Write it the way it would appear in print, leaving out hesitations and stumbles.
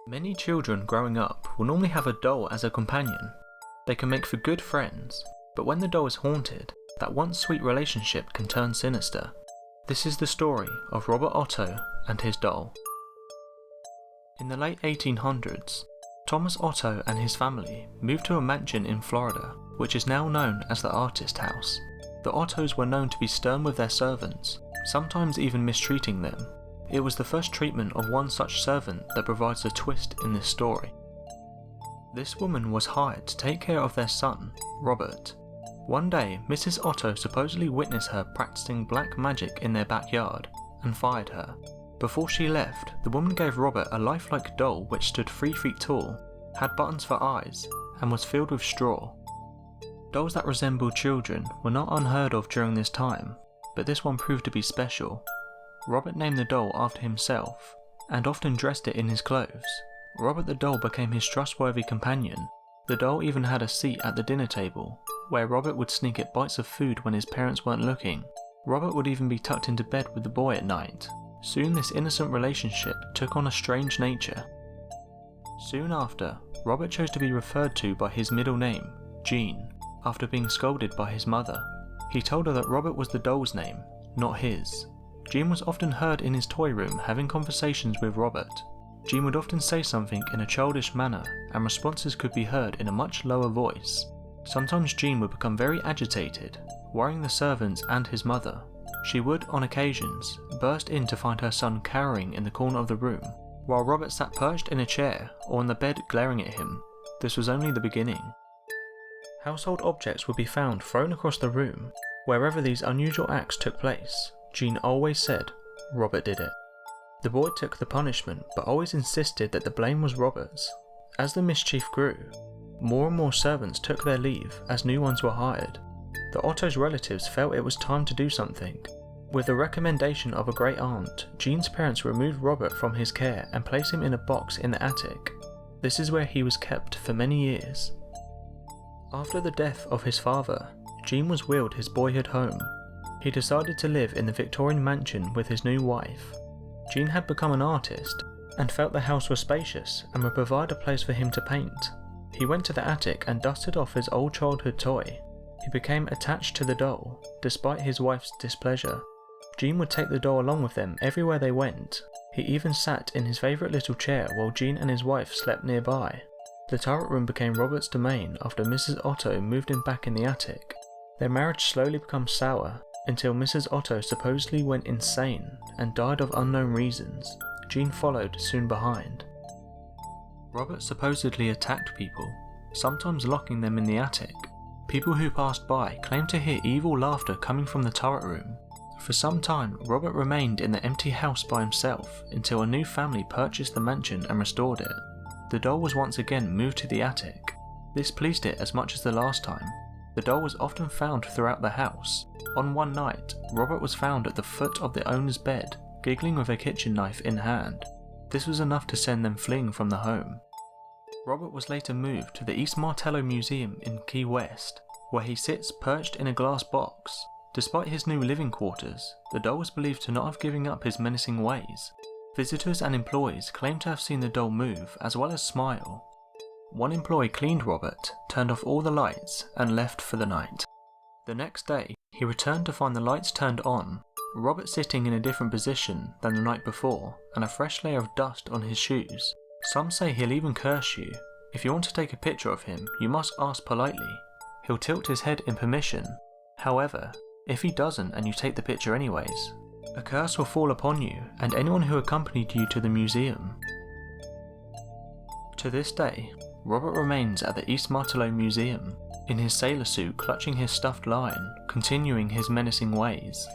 Many children growing up will normally have a doll as a companion. They can make for good friends, but when the doll is haunted, that once sweet relationship can turn sinister. This is the story of Robert Otto and his doll. In the late 1800s, Thomas Otto and his family moved to a mansion in Florida, which is now known as the Artist House. The Ottos were known to be stern with their servants, sometimes even mistreating them. It was the first treatment of one such servant that provides a twist in this story. This woman was hired to take care of their son, Robert. One day, Mrs. Otto supposedly witnessed her practicing black magic in their backyard and fired her. Before she left, the woman gave Robert a lifelike doll which stood 3 feet tall, had buttons for eyes, and was filled with straw. Dolls that resembled children were not unheard of during this time, but this one proved to be special. Robert named the doll after himself, and often dressed it in his clothes. Robert the doll became his trustworthy companion. The doll even had a seat at the dinner table, where Robert would sneak it bites of food when his parents weren't looking. Robert would even be tucked into bed with the boy at night. Soon this innocent relationship took on a strange nature. Soon after, Robert chose to be referred to by his middle name, Jean, after being scolded by his mother. He told her that Robert was the doll's name, not his. Jean was often heard in his toy room having conversations with Robert. Jean would often say something in a childish manner, and responses could be heard in a much lower voice. Sometimes Jean would become very agitated, worrying the servants and his mother. She would, on occasions, burst in to find her son cowering in the corner of the room, while Robert sat perched in a chair or on the bed glaring at him. This was only the beginning. Household objects would be found thrown across the room. Wherever these unusual acts took place, Jean always said, "Robert did it." The boy took the punishment, but always insisted that the blame was Robert's. As the mischief grew, more and more servants took their leave as new ones were hired. The Otto's relatives felt it was time to do something. With the recommendation of a great aunt, Jean's parents removed Robert from his care and placed him in a box in the attic. This is where he was kept for many years. After the death of his father, Jean was willed his boyhood home. He decided to live in the Victorian mansion with his new wife. Jean had become an artist and felt the house was spacious and would provide a place for him to paint. He went to the attic and dusted off his old childhood toy. He became attached to the doll, despite his wife's displeasure. Jean would take the doll along with them everywhere they went. He even sat in his favourite little chair while Jean and his wife slept nearby. The turret room became Robert's domain after Mrs. Otto moved him back in the attic. Their marriage slowly became sour, until Mrs. Otto supposedly went insane and died of unknown reasons. Jean followed soon behind. Robert supposedly attacked people, sometimes locking them in the attic. People who passed by claimed to hear evil laughter coming from the turret room. For some time, Robert remained in the empty house by himself until a new family purchased the mansion and restored it. The doll was once again moved to the attic. This pleased it as much as the last time. The doll was often found throughout the house. On one night, Robert was found at the foot of the owner's bed, giggling with a kitchen knife in hand. This was enough to send them fleeing from the home. Robert was later moved to the East Martello Museum in Key West, where he sits perched in a glass box. Despite his new living quarters, the doll was believed to not have given up his menacing ways. Visitors and employees claim to have seen the doll move as well as smile. One employee cleaned Robert, turned off all the lights, and left for the night. The next day, he returned to find the lights turned on, Robert sitting in a different position than the night before, and a fresh layer of dust on his shoes. Some say he'll even curse you. If you want to take a picture of him, you must ask politely. He'll tilt his head in permission. However, if he doesn't and you take the picture anyways, a curse will fall upon you and anyone who accompanied you to the museum. To this day, Robert remains at the East Martello Museum, in his sailor suit clutching his stuffed lion, continuing his menacing ways.